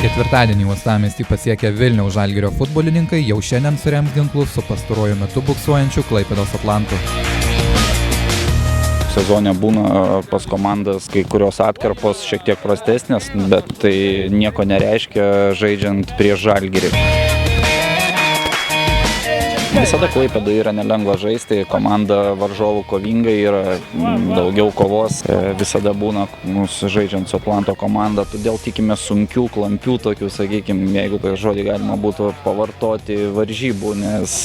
Ketvirtadienį uostamiestį pasiekę Vilniaus Žalgirio futbolininkai jau šiandien surems ginklus su pastaruoju metu buksuojančiu Klaipėdos Atlantu. Sezone būna pas komandas kai kurios atkarpos šiek tiek prastesnės, bet tai nieko nereiškia žaidžiant prieš Žalgirį. Visada Klaipėdoje yra nelengva žaisti, komanda varžovų kovinga, yra daugiau kovos, visada būna mūsų žaidžiant su Atlanto komanda, todėl tikime sunkių, klampių tokių, sakykime, jeigu tai žodį galima būtų pavartoti varžybų, nes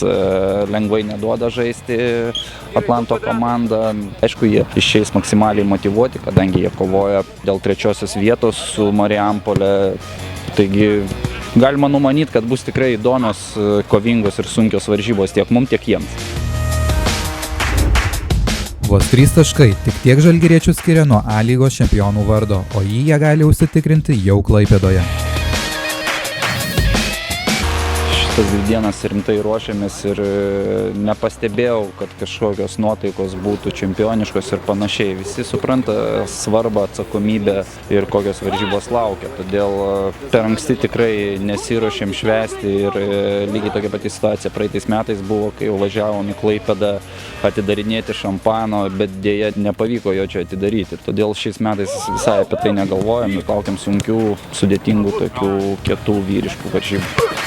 lengvai neduoda žaisti Atlanto komanda. Aišku, jie išeis maksimaliai motyvuoti, kadangi jie kovoja dėl trečiosios vietos su Marijampole, taigi galima numanyti, kad bus tikrai įdomios, kovingos ir sunkios varžybos tiek mums, tiek jiems. Vos 3 taškai, tik tiek žalgiriečių skiria nuo A lygos čempionų vardo, o jį jie gali užsitikrinti jau Klaipėdoje. Tas 2 dienas rimtai ruošiamės ir nepastebėjau, kad kažkokios nuotaikos būtų čempioniškos ir panašiai. Visi supranta svarbą, atsakomybę ir kokios varžybos laukia. Todėl per anksti tikrai nesiruošėm švęsti ir lygiai tokia pati situacija praeitais metais buvo, kai jau važiavom į Klaipėdą atidarinėti šampano, bet dėja nepavyko jo čia atidaryti. Todėl šiais metais visai apie tai negalvojam ir laukiam sunkių, sudėtingų, tokių kietų vyriškų varžybų.